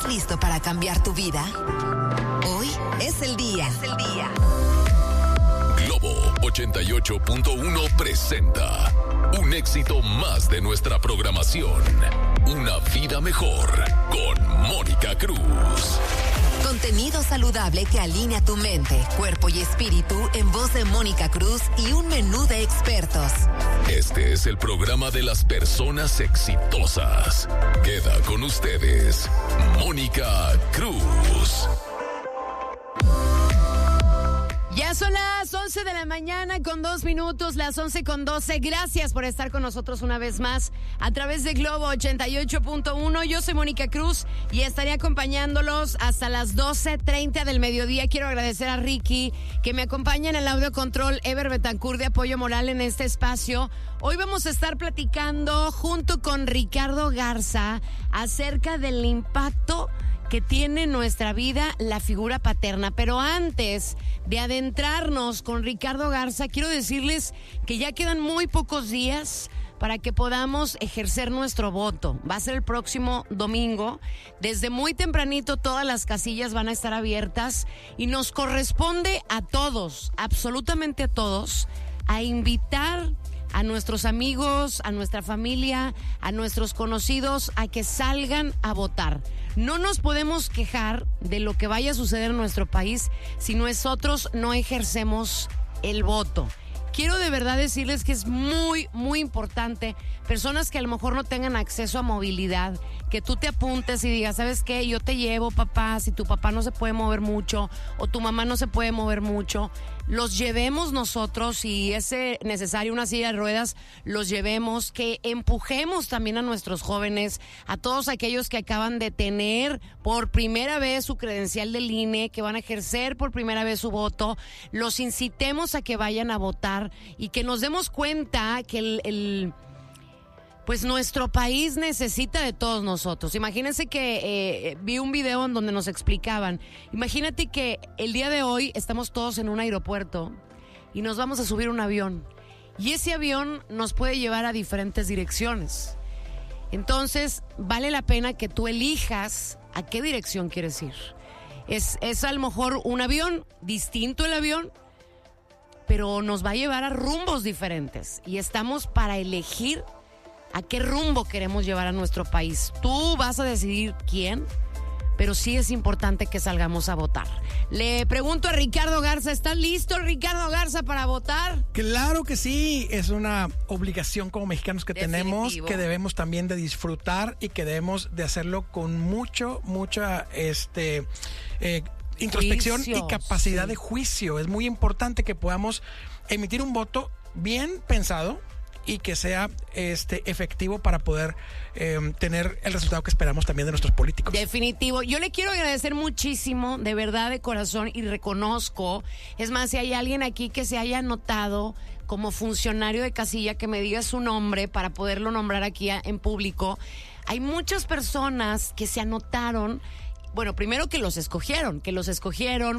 listo para cambiar tu vida? Hoy es el día. Globo 88.1 presenta un éxito más de nuestra programación. Una vida mejor con Mónica Cruz. Contenido saludable que alinea tu mente, cuerpo y espíritu en voz de Mónica Cruz y un menú de expertos. Este es el programa de las personas exitosas. Queda con ustedes, Mónica Cruz. Ya son las 11 de la mañana con 2 minutos, las 11:12. Gracias por estar con nosotros una vez más a través de Globo 88.1. Yo soy Mónica Cruz y estaré acompañándolos hasta las 12:30 del mediodía. Quiero agradecer a Ricky que me acompaña en el audio control, Ever Betancourt de Apoyo Moral en este espacio. Hoy vamos a estar platicando junto con Ricardo Garza acerca del impacto que tiene en nuestra vida la figura paterna. Pero antes de adentrarnos con Ricardo Garza, quiero decirles que ya quedan muy pocos días para que podamos ejercer nuestro voto. Va a ser el próximo domingo. Desde muy tempranito todas las casillas van a estar abiertas y nos corresponde a todos, absolutamente a todos, a invitar a nuestros amigos, a nuestra familia, a nuestros conocidos, a que salgan a votar. No nos podemos quejar de lo que vaya a suceder en nuestro país si nosotros no ejercemos el voto. Quiero de verdad decirles que es muy, muy importante, personas que a lo mejor no tengan acceso a movilidad, que tú te apuntes y digas, ¿sabes qué? Yo te llevo, papá, si tu papá no se puede mover mucho o tu mamá no se puede mover mucho, los llevemos nosotros, si es necesario una silla de ruedas, los llevemos, que empujemos también a nuestros jóvenes, a todos aquellos que acaban de tener por primera vez su credencial del INE, que van a ejercer por primera vez su voto, los incitemos a que vayan a votar y que nos demos cuenta que pues nuestro país necesita de todos nosotros. Imagínense que vi un video en donde nos explicaban. Imagínate que el día de hoy estamos todos en un aeropuerto y nos vamos a subir a un avión. Y ese avión nos puede llevar a diferentes direcciones. Entonces, vale la pena que tú elijas a qué dirección quieres ir. Es a lo mejor un avión, distinto el avión, pero nos va a llevar a rumbos diferentes. Y estamos para elegir a qué rumbo queremos llevar a nuestro país. Tú vas a decidir quién, pero sí es importante que salgamos a votar. Le pregunto a Ricardo Garza, ¿estás listo, Ricardo Garza, para votar? Claro que sí, es una obligación como mexicanos que tenemos, que debemos también de disfrutar y que debemos de hacerlo con mucha introspección y capacidad de juicio. Es muy importante que podamos emitir un voto bien pensado y que sea efectivo para poder tener el resultado que esperamos también de nuestros políticos. Definitivo. Yo le quiero agradecer muchísimo, de verdad, de corazón, y reconozco, es más, si hay alguien aquí que se haya anotado como funcionario de casilla, que me diga su nombre para poderlo nombrar aquí en público. Hay muchas personas que se anotaron. Bueno, primero que los escogieron,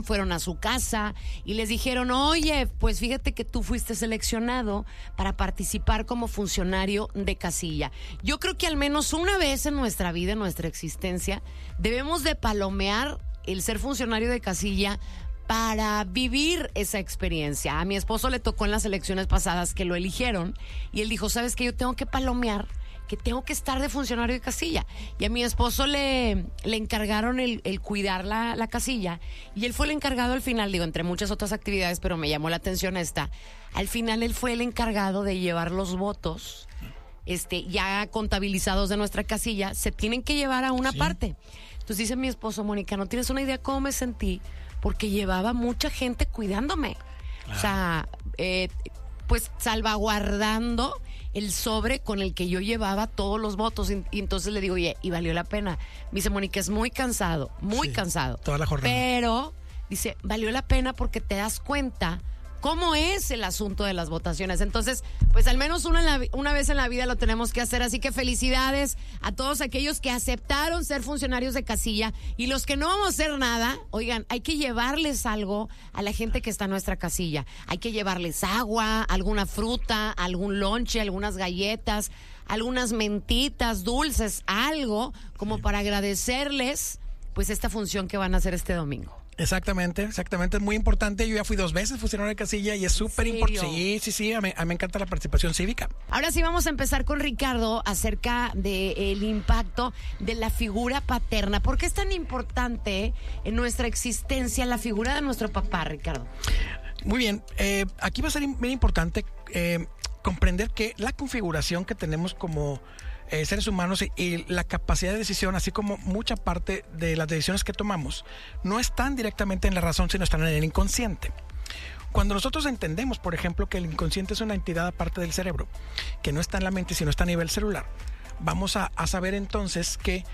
fueron a su casa y les dijeron, oye, pues fíjate que tú fuiste seleccionado para participar como funcionario de casilla. Yo creo que al menos una vez en nuestra vida, en nuestra existencia, debemos de palomear el ser funcionario de casilla para vivir esa experiencia. A mi esposo le tocó en las elecciones pasadas que lo eligieron y él dijo, ¿sabes qué? Yo tengo que palomear, que tengo que estar de funcionario de casilla. Y a mi esposo le encargaron el cuidar la casilla, y él fue el encargado al final, digo, entre muchas otras actividades, pero me llamó la atención esta. Al final él fue el encargado de llevar los votos ya contabilizados de nuestra casilla, se tienen que llevar a una parte. Entonces dice mi esposo, Mónica, no tienes una idea cómo me sentí, porque llevaba mucha gente cuidándome. Claro. O sea, pues salvaguardando el sobre con el que yo llevaba todos los votos. Y entonces le digo, oye, y valió la pena. Me dice, Mónica, es muy cansado, toda la jornada. Pero, dice, valió la pena porque te das cuenta cómo es el asunto de las votaciones. Entonces, pues al menos una vez en la vida lo tenemos que hacer. Así que felicidades a todos aquellos que aceptaron ser funcionarios de casilla, y los que no vamos a hacer nada. Oigan, hay que llevarles algo a la gente que está en nuestra casilla. Hay que llevarles agua, alguna fruta, algún lonche, algunas galletas, algunas mentitas, dulces, algo como para agradecerles pues esta función que van a hacer este domingo. Exactamente, es muy importante. Yo ya fui 2 veces funcionario de casilla y es súper importante. Sí, a mí me encanta la participación cívica. Ahora sí vamos a empezar con Ricardo acerca del impacto de la figura paterna. ¿Por qué es tan importante en nuestra existencia la figura de nuestro papá, Ricardo? Muy bien, aquí va a ser bien importante comprender que la configuración que tenemos como seres humanos y la capacidad de decisión, así como mucha parte de las decisiones que tomamos, no están directamente en la razón, sino están en el inconsciente. Cuando nosotros entendemos, por ejemplo, que el inconsciente es una entidad aparte del cerebro, que no está en la mente, sino está a nivel celular, vamos a saber entonces que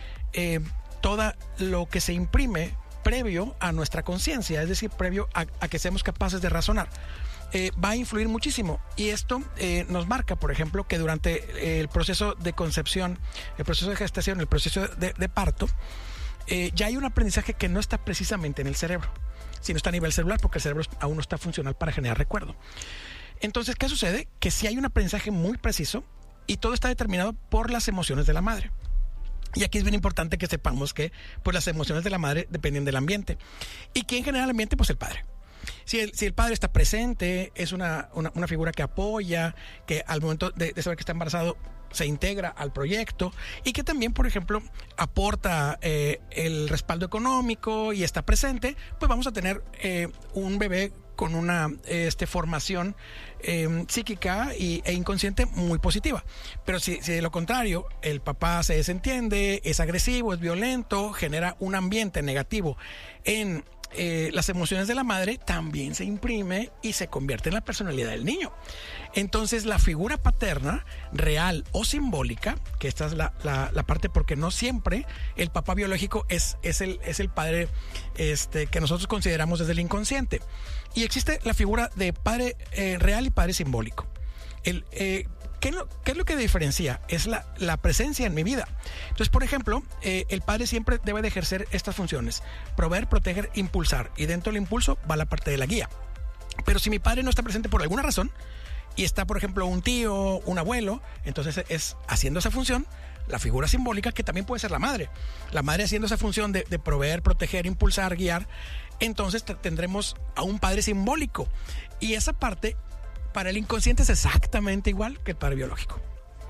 todo lo que se imprime previo a nuestra conciencia, es decir, previo a que seamos capaces de razonar, va a influir muchísimo. Y esto nos marca, por ejemplo, que durante el proceso de concepción, el proceso de gestación, el proceso de parto, ya hay un aprendizaje que no está precisamente en el cerebro, sino está a nivel celular, porque el cerebro aún no está funcional para generar recuerdo. Entonces, ¿qué sucede? Que sí hay un aprendizaje muy preciso y todo está determinado por las emociones de la madre. Y aquí es bien importante que sepamos que pues, las emociones de la madre dependen del ambiente. ¿Y quién genera el ambiente? Pues el padre. Si el padre está presente, es una figura que apoya, que al momento de saber que está embarazado se integra al proyecto y que también, por ejemplo, aporta el respaldo económico y está presente, pues vamos a tener un bebé con una formación psíquica e inconsciente muy positiva. Pero si de lo contrario el papá se desentiende, es agresivo, es violento, genera un ambiente negativo en las emociones de la madre, también se imprime y se convierte en la personalidad del niño. Entonces la figura paterna, real o simbólica, que esta es la parte, porque no siempre el papá biológico es el padre que nosotros consideramos desde el inconsciente. Y existe la figura de padre real y padre simbólico. ¿Qué es lo que diferencia? Es la presencia en mi vida. Entonces, por ejemplo, el padre siempre debe de ejercer estas funciones: proveer, proteger, impulsar. Y dentro del impulso va la parte de la guía. Pero si mi padre no está presente por alguna razón y está, por ejemplo, un tío, un abuelo, entonces es haciendo esa función la figura simbólica, que también puede ser la madre. La madre haciendo esa función de proveer, proteger, impulsar, guiar. Entonces tendremos a un padre simbólico. Y esa parte para el inconsciente es exactamente igual que el padre biológico.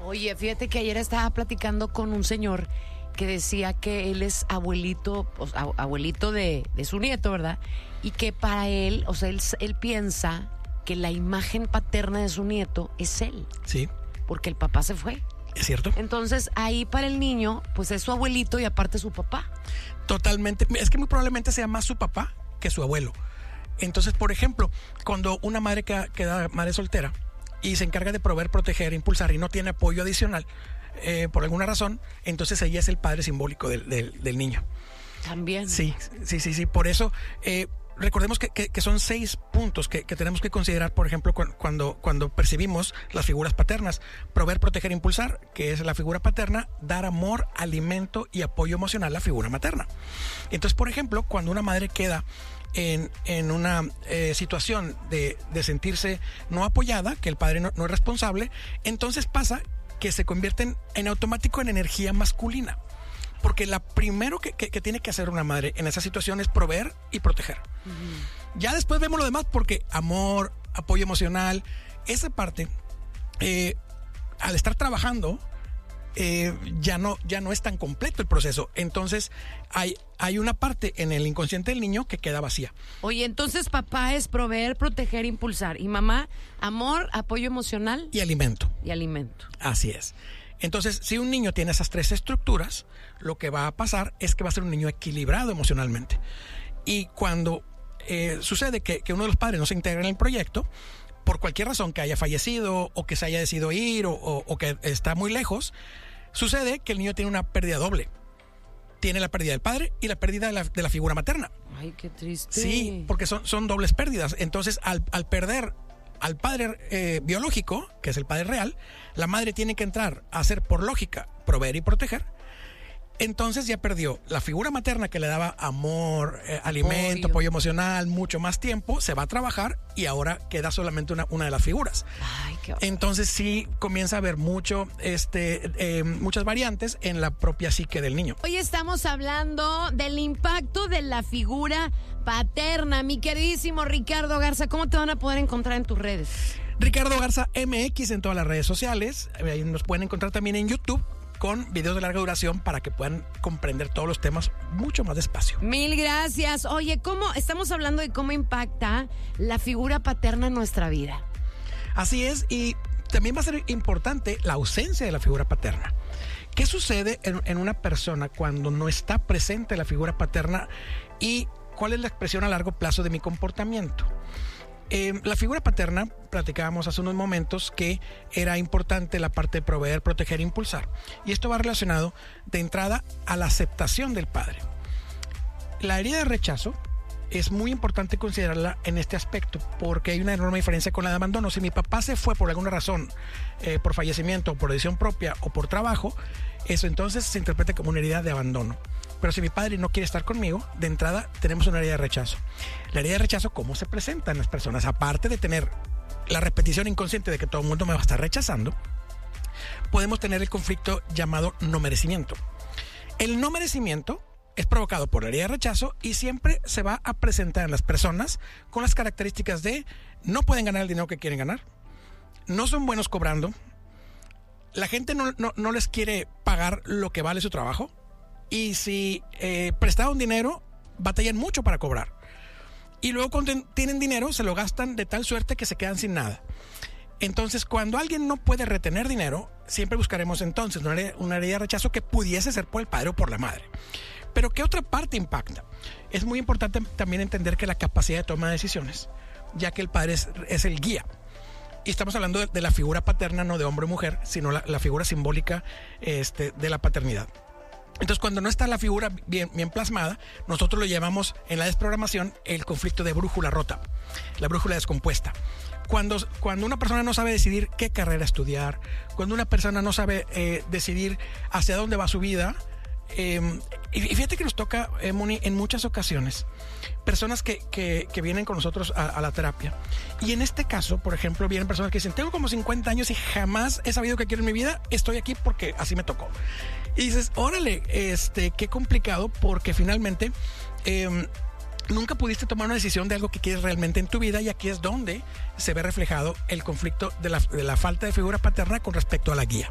Oye, fíjate que ayer estaba platicando con un señor que decía que él es abuelito, pues, abuelito de su nieto, ¿verdad? Y que para él, o sea, él piensa que la imagen paterna de su nieto es él. Sí. Porque el papá se fue. Es cierto. Entonces, ahí para el niño, pues es su abuelito y aparte su papá. Totalmente. Es que muy probablemente sea más su papá que su abuelo. Entonces, por ejemplo, cuando una madre queda madre soltera y se encarga de proveer, proteger, impulsar y no tiene apoyo adicional, por alguna razón, entonces ella es el padre simbólico del niño. También. Sí. Por eso, recordemos que son 6 puntos que tenemos que considerar, por ejemplo, cuando percibimos las figuras paternas: proveer, proteger, impulsar, que es la figura paterna; dar amor, alimento y apoyo emocional, la figura materna. Entonces, por ejemplo, cuando una madre queda en una situación de sentirse no apoyada, que el padre no es responsable, entonces pasa que se convierten en automático en energía masculina. Porque la primero que tiene que hacer una madre en esa situación es proveer y proteger. Uh-huh. Ya después vemos lo demás, porque amor, apoyo emocional, esa parte, al estar trabajando, ya no es tan completo el proceso. Entonces hay una parte en el inconsciente del niño que queda vacía. Oye, entonces papá es proveer, proteger, impulsar, y mamá, amor, apoyo emocional y alimento. Así es. Entonces, si un niño tiene esas 3 estructuras, lo que va a pasar es que va a ser un niño equilibrado emocionalmente. Y cuando sucede que uno de los padres no se integra en el proyecto, por cualquier razón, que haya fallecido o que se haya decidido ir o que está muy lejos, sucede que el niño tiene una pérdida doble. Tiene la pérdida del padre y la pérdida de la figura materna. Ay, qué triste. Sí, porque son dobles pérdidas. Entonces, al perder al padre biológico, que es el padre real, la madre tiene que entrar a hacer, por lógica, proveer y proteger. entonces ya perdió la figura materna que le daba amor, alimento, apoyo emocional, mucho más tiempo, se va a trabajar y ahora queda solamente una de las figuras. Ay, qué horror. Entonces sí comienza a haber muchas variantes en la propia psique del niño. Hoy estamos hablando del impacto de la figura paterna. Mi queridísimo Ricardo Garza, ¿cómo te van a poder encontrar en tus redes? Ricardo Garza MX en todas las redes sociales. Ahí nos pueden encontrar también en YouTube con videos de larga duración para que puedan comprender todos los temas mucho más despacio. Mil gracias. Oye, estamos hablando de cómo impacta la figura paterna en nuestra vida? Así es, y también va a ser importante la ausencia de la figura paterna. ¿Qué sucede en una persona cuando no está presente la figura paterna y cuál es la expresión a largo plazo de mi comportamiento? La figura paterna, platicábamos hace unos momentos que era importante la parte de proveer, proteger e impulsar. Y esto va relacionado de entrada a la aceptación del padre. La herida de rechazo es muy importante considerarla en este aspecto porque hay una enorme diferencia con la de abandono. Si mi papá se fue por alguna razón, por fallecimiento, por decisión propia o por trabajo, eso entonces se interpreta como una herida de abandono. Pero si mi padre no quiere estar conmigo, de entrada tenemos una herida de rechazo. La herida de rechazo, ¿cómo se presenta en las personas? Aparte de tener la repetición inconsciente de que todo el mundo me va a estar rechazando, podemos tener el conflicto llamado no merecimiento. El no merecimiento es provocado por la herida de rechazo y siempre se va a presentar en las personas con las características de no pueden ganar el dinero que quieren ganar, no son buenos cobrando, la gente no les quiere pagar lo que vale su trabajo, y si prestaron dinero, batallan mucho para cobrar. Y luego cuando tienen dinero, se lo gastan de tal suerte que se quedan sin nada. Entonces, cuando alguien no puede retener dinero, siempre buscaremos entonces una herida de rechazo que pudiese ser por el padre o por la madre. Pero ¿qué otra parte impacta? Es muy importante también entender que la capacidad de toma de decisiones, ya que el padre es el guía. Y estamos hablando de la figura paterna, no de hombre o mujer, sino la figura simbólica de la paternidad. Entonces, cuando no está la figura bien plasmada, nosotros lo llamamos en la desprogramación el conflicto de brújula rota, la brújula descompuesta. Cuando una persona no sabe decidir qué carrera estudiar, cuando una persona no sabe decidir hacia dónde va su vida, y fíjate que nos toca, Moni, en muchas ocasiones, personas que vienen con nosotros a la terapia. Y en este caso, por ejemplo, vienen personas que dicen, tengo como 50 años y jamás he sabido qué quiero en mi vida, estoy aquí porque así me tocó. Y dices, órale, qué complicado, porque finalmente nunca pudiste tomar una decisión de algo que quieres realmente en tu vida, y aquí es donde se ve reflejado el conflicto de la falta de figura paterna con respecto a la guía.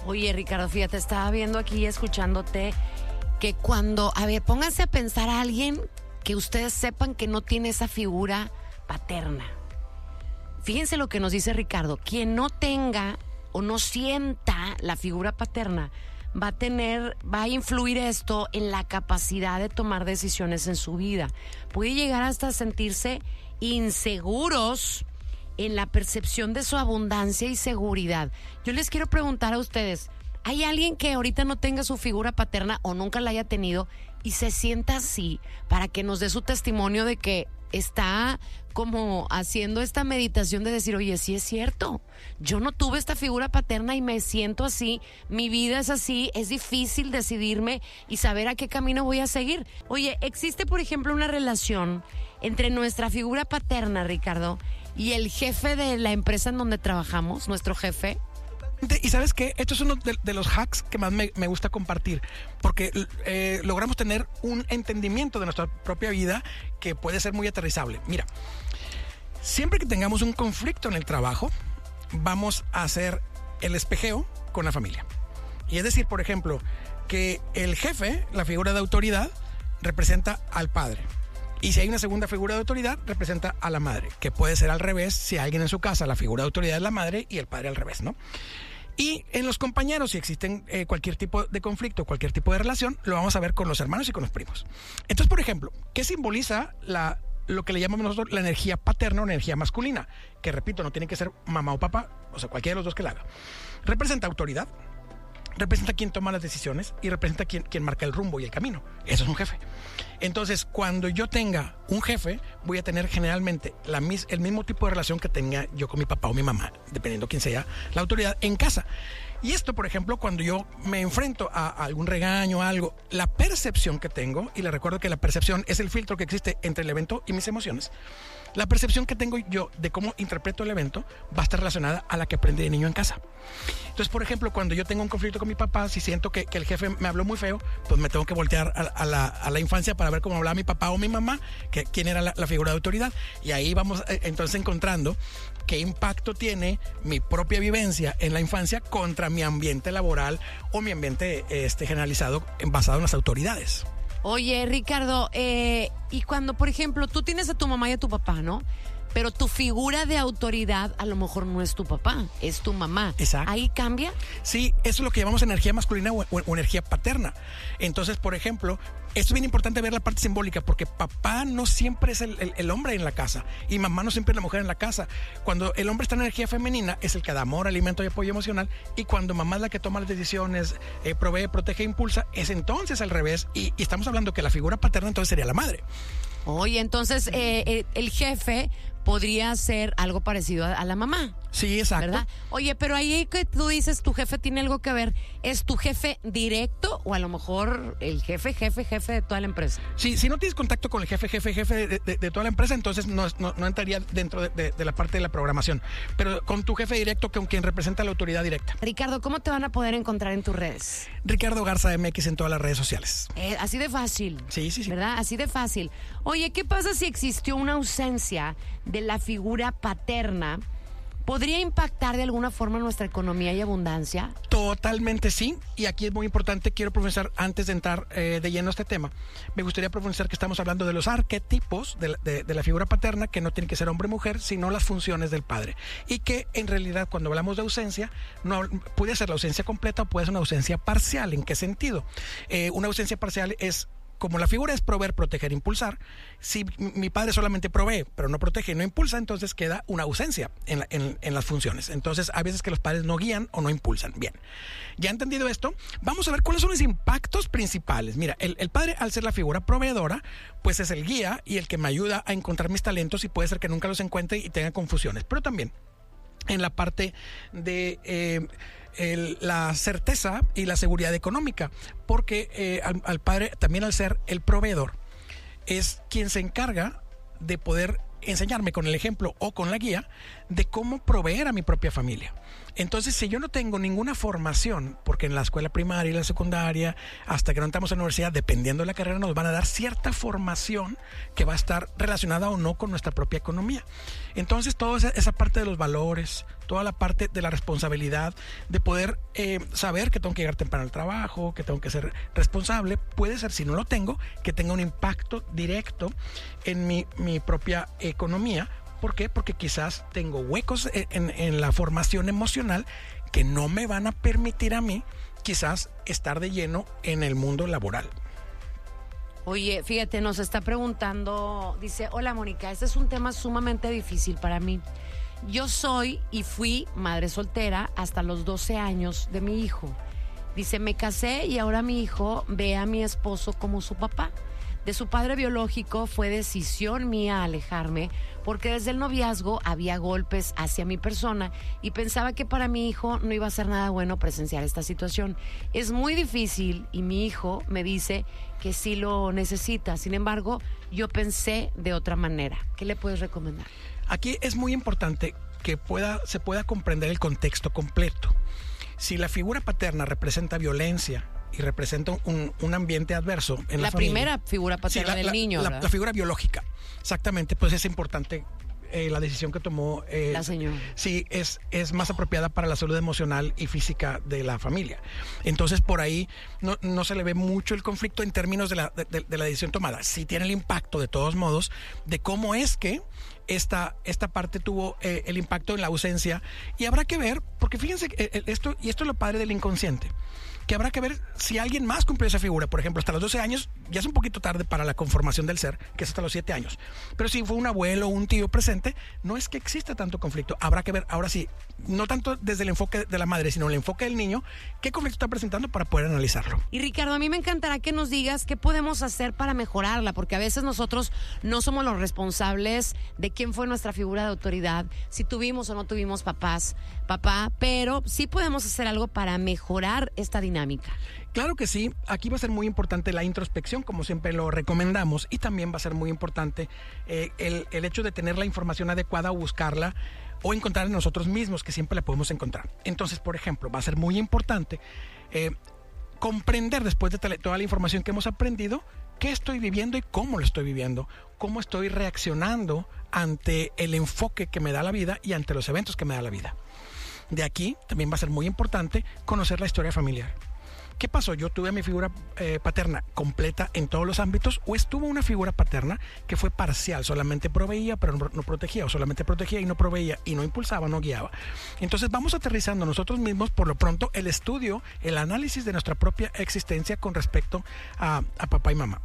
Oye, Ricardo, fíjate, estaba viendo aquí, escuchándote, que pónganse a pensar a alguien que ustedes sepan que no tiene esa figura paterna. Fíjense lo que nos dice Ricardo, quien no tenga o no sienta la figura paterna, va a influir esto en la capacidad de tomar decisiones en su vida. Puede llegar hasta sentirse inseguros en la percepción de su abundancia y seguridad. Yo les quiero preguntar a ustedes, ¿hay alguien que ahorita no tenga su figura paterna o nunca la haya tenido y se sienta así, para que nos dé su testimonio de que está como haciendo esta meditación de decir, oye, sí es cierto, yo no tuve esta figura paterna y me siento así, mi vida es así, es difícil decidirme y saber a qué camino voy a seguir? Oye, existe, por ejemplo, una relación entre nuestra figura paterna, Ricardo, y el jefe de la empresa en donde trabajamos, nuestro jefe. Y ¿sabes qué? Esto es uno de los hacks que más me gusta compartir, porque logramos tener un entendimiento de nuestra propia vida que puede ser muy aterrizable. Mira, siempre que tengamos un conflicto en el trabajo, vamos a hacer el espejeo con la familia. Y es decir, por ejemplo, que el jefe, la figura de autoridad, representa al padre. Y si hay una segunda figura de autoridad, representa a la madre, que puede ser al revés, si alguien en su casa la figura de autoridad es la madre y el padre al revés, ¿no? Y en los compañeros, si existen cualquier tipo de conflicto, cualquier tipo de relación, lo vamos a ver con los hermanos y con los primos. Entonces, por ejemplo, ¿qué simboliza lo que le llamamos nosotros la energía paterna o energía masculina? Que, repito, no tiene que ser mamá o papá, o sea, cualquiera de los dos que la haga. Representa autoridad, representa quien toma las decisiones y representa quien marca el rumbo y el camino. Eso es un jefe. Entonces, cuando yo tenga un jefe, voy a tener generalmente el mismo tipo de relación que tenga yo con mi papá o mi mamá, dependiendo quién sea la autoridad en casa. Y esto, por ejemplo, cuando yo me enfrento a algún regaño, algo, la percepción que tengo, y le recuerdo que la percepción es el filtro que existe entre el evento y mis emociones, la percepción que tengo yo de cómo interpreto el evento va a estar relacionada a la que aprendí de niño en casa. Entonces, por ejemplo, cuando yo tengo un conflicto con mi papá, si siento que el jefe me habló muy feo, pues me tengo que voltear a la infancia para ver cómo hablaba mi papá o mi mamá, quién era la figura de autoridad. Y ahí vamos entonces encontrando qué impacto tiene mi propia vivencia en la infancia contra mi ambiente laboral o mi ambiente generalizado basado en las autoridades. Oye, Ricardo, y cuando, por ejemplo, tú tienes a tu mamá y a tu papá, ¿no? Pero tu figura de autoridad a lo mejor no es tu papá, es tu mamá. Exacto. ¿Ahí cambia? Sí, eso es lo que llamamos energía masculina o energía paterna. Entonces, por ejemplo, esto es bien importante ver la parte simbólica, porque papá no siempre es el hombre en la casa y mamá no siempre es la mujer en la casa. Cuando el hombre está en energía femenina, es el que da amor, alimento y apoyo emocional, y cuando mamá es la que toma las decisiones, provee, protege e impulsa, es entonces al revés, y estamos hablando que la figura paterna entonces sería la madre. Oye, entonces el jefe podría ser algo parecido a la mamá. Sí, exacto. ¿Verdad? Oye, pero ahí que tú dices tu jefe tiene algo que ver, ¿es tu jefe directo o a lo mejor el jefe de toda la empresa? Sí, si no tienes contacto con el jefe de toda la empresa, entonces no entraría dentro de la parte de la programación. Pero con tu jefe directo, con quien representa la autoridad directa. Ricardo, ¿cómo te van a poder encontrar en tus redes? Ricardo Garza MX en todas las redes sociales. Así de fácil. Sí. ¿Verdad? Así de fácil. Oye, ¿qué pasa si existió una ausencia de la figura paterna? ¿Podría impactar de alguna forma nuestra economía y abundancia? Totalmente sí, y aquí es muy importante, quiero profundizar antes de entrar de lleno a este tema, me gustaría profundizar que estamos hablando de los arquetipos de la figura paterna, que no tiene que ser hombre o mujer, sino las funciones del padre, y que en realidad cuando hablamos de ausencia, no puede ser la ausencia completa o puede ser una ausencia parcial. ¿En qué sentido? Una ausencia parcial es, como la figura es proveer, proteger, impulsar, si mi padre solamente provee, pero no protege y no impulsa, entonces queda una ausencia en las funciones. Entonces, hay veces que los padres no guían o no impulsan. Bien, ya entendido esto, vamos a ver cuáles son los impactos principales. Mira, el padre, al ser la figura proveedora, pues es el guía y el que me ayuda a encontrar mis talentos, y puede ser que nunca los encuentre y tenga confusiones. Pero también en la parte de la certeza y la seguridad económica, porque al padre, también al ser el proveedor, es quien se encarga de poder enseñarme con el ejemplo o con la guía de cómo proveer a mi propia familia. Entonces, si yo no tengo ninguna formación, porque en la escuela primaria y la secundaria, hasta que no entramos a la universidad, dependiendo de la carrera, nos van a dar cierta formación que va a estar relacionada o no con nuestra propia economía. Entonces, toda esa parte de los valores, toda la parte de la responsabilidad, de poder saber que tengo que llegar temprano al trabajo, que tengo que ser responsable, puede ser, si no lo tengo, que tenga un impacto directo en mi propia economía. ¿Por qué? Porque quizás tengo huecos en la formación emocional que no me van a permitir a mí quizás estar de lleno en el mundo laboral. Oye, fíjate, nos está preguntando, dice, hola Mónica, este es un tema sumamente difícil para mí. Yo soy y fui madre soltera hasta los 12 años de mi hijo. Dice, me casé y ahora mi hijo ve a mi esposo como su papá. De su padre biológico fue decisión mía alejarme, porque desde el noviazgo había golpes hacia mi persona y pensaba que para mi hijo no iba a ser nada bueno presenciar esta situación. Es muy difícil y mi hijo me dice que sí lo necesita. Sin embargo, yo pensé de otra manera. ¿Qué le puedes recomendar? Aquí es muy importante que se pueda comprender el contexto completo. Si la figura paterna representa violencia y representa un ambiente adverso en la familia, primera figura paterna del niño, la figura biológica, exactamente, pues es importante la decisión que tomó la señora. Sí, es más apropiada para la salud emocional y física de la familia. Entonces, por ahí no se le ve mucho el conflicto en términos de la decisión tomada. Sí tiene el impacto, de todos modos, de cómo es que esta parte tuvo el impacto en la ausencia, y habrá que ver, porque fíjense, esto es lo padre del inconsciente, que habrá que ver si alguien más cumplió esa figura. Por ejemplo, hasta los 12 años ya es un poquito tarde para la conformación del ser, que es hasta los 7 años. Pero si fue un abuelo o un tío presente, no es que exista tanto conflicto. Habrá que ver, ahora sí, no tanto desde el enfoque de la madre, sino el enfoque del niño, qué conflicto está presentando para poder analizarlo. Y Ricardo, a mí me encantará que nos digas qué podemos hacer para mejorarla, porque a veces nosotros no somos los responsables de quién fue nuestra figura de autoridad, si tuvimos o no tuvimos papá, pero sí podemos hacer algo para mejorar esta dinámica. Claro que sí, aquí va a ser muy importante la introspección, como siempre lo recomendamos, y también va a ser muy importante el hecho de tener la información adecuada o buscarla o encontrar en nosotros mismos, que siempre la podemos encontrar. Entonces, por ejemplo, va a ser muy importante comprender, después de toda la información que hemos aprendido, qué estoy viviendo y cómo lo estoy viviendo, cómo estoy reaccionando ante el enfoque que me da la vida y ante los eventos que me da la vida. De aquí también va a ser muy importante conocer la historia familiar. ¿Qué pasó? ¿Yo tuve a mi figura paterna completa en todos los ámbitos, o estuvo una figura paterna que fue parcial, solamente proveía pero no protegía, o solamente protegía y no proveía, y no impulsaba, no guiaba? Entonces vamos aterrizando nosotros mismos, por lo pronto, el estudio, el análisis de nuestra propia existencia con respecto a papá y mamá.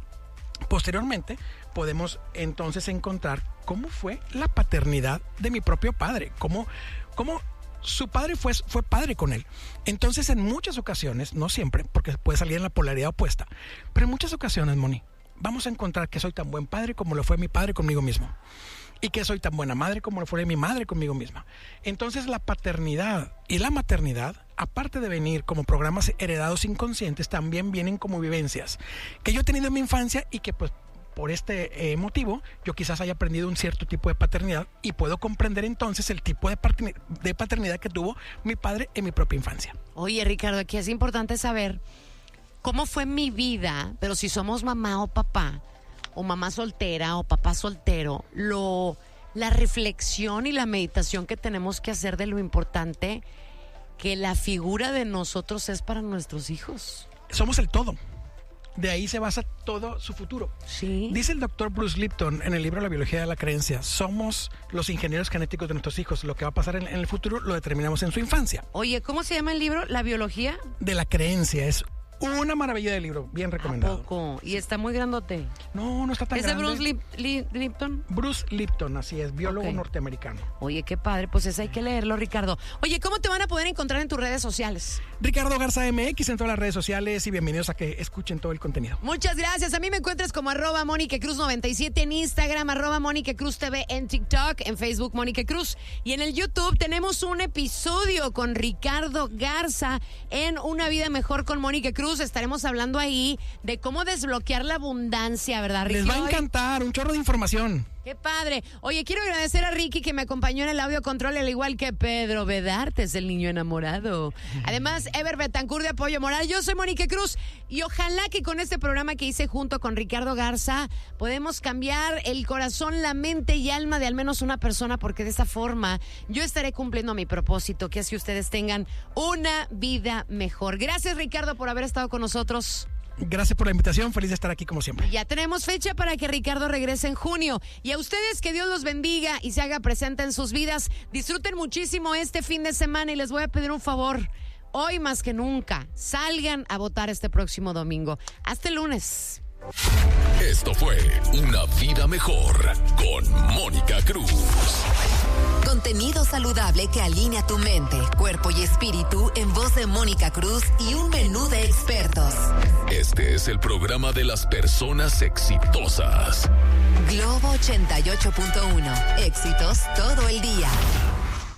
Posteriormente podemos entonces encontrar cómo fue la paternidad de mi propio padre, cómo su padre fue padre con él. Entonces, en muchas ocasiones, no siempre, porque puede salir en la polaridad opuesta, pero en muchas ocasiones, Moni, vamos a encontrar que soy tan buen padre como lo fue mi padre conmigo mismo, y que soy tan buena madre como lo fue mi madre conmigo misma. Entonces, la paternidad y la maternidad, aparte de venir como programas heredados inconscientes, también vienen como vivencias que yo he tenido en mi infancia y que, pues, por este motivo, yo quizás haya aprendido un cierto tipo de paternidad, y puedo comprender entonces el tipo de paternidad que tuvo mi padre en mi propia infancia. Oye, Ricardo, aquí es importante saber cómo fue mi vida, pero si somos mamá o papá, o mamá soltera o papá soltero, la reflexión y la meditación que tenemos que hacer de lo importante que la figura de nosotros es para nuestros hijos. Somos el todo. De ahí se basa todo su futuro. Sí. Dice el doctor Bruce Lipton en el libro La biología de la creencia: somos los ingenieros genéticos de nuestros hijos. Lo que va a pasar en el futuro lo determinamos en su infancia. Oye, ¿cómo se llama el libro? ¿La biología de la creencia? Es una maravilla de libro, bien recomendado. ¿A poco? ¿Y está muy grandote? No está tan grande. ¿Es de Bruce Lipton? Bruce Lipton, así es, biólogo norteamericano. Oye, qué padre, pues ese hay que leerlo, Ricardo. Oye, ¿cómo te van a poder encontrar en tus redes sociales? Ricardo Garza MX en todas las redes sociales, y bienvenidos a que escuchen todo el contenido. Muchas gracias. A mí me encuentras como @MonicaCruz97 en Instagram, @MonicaCruzTV en TikTok, en Facebook Mónica Cruz, y en el YouTube tenemos un episodio con Ricardo Garza en Una Vida Mejor con Mónica Cruz. Estaremos hablando ahí de cómo desbloquear la abundancia, ¿verdad, Ricky? Les va a encantar, un chorro de información. ¡Qué padre! Oye, quiero agradecer a Ricky, que me acompañó en el audio control, al igual que Pedro Bedarte, es el niño enamorado. Además, Ever Betancourt de Apoyo Moral. Yo soy Mónica Cruz, y ojalá que con este programa que hice junto con Ricardo Garza podemos cambiar el corazón, la mente y alma de al menos una persona, porque de esta forma yo estaré cumpliendo mi propósito, que es que ustedes tengan una vida mejor. Gracias, Ricardo, por haber estado con nosotros. Gracias por la invitación, feliz de estar aquí como siempre. Ya tenemos fecha para que Ricardo regrese en junio. Y a ustedes, que Dios los bendiga y se haga presente en sus vidas. Disfruten muchísimo este fin de semana, y les voy a pedir un favor. Hoy más que nunca, salgan a votar este próximo domingo. Hasta el lunes. Esto fue Una Vida Mejor con Mónica Cruz. Contenido saludable que alinea tu mente, cuerpo y espíritu, en voz de Mónica Cruz y un menú de expertos. Este es el programa de las personas exitosas. Globo 88.1. Éxitos todo el día.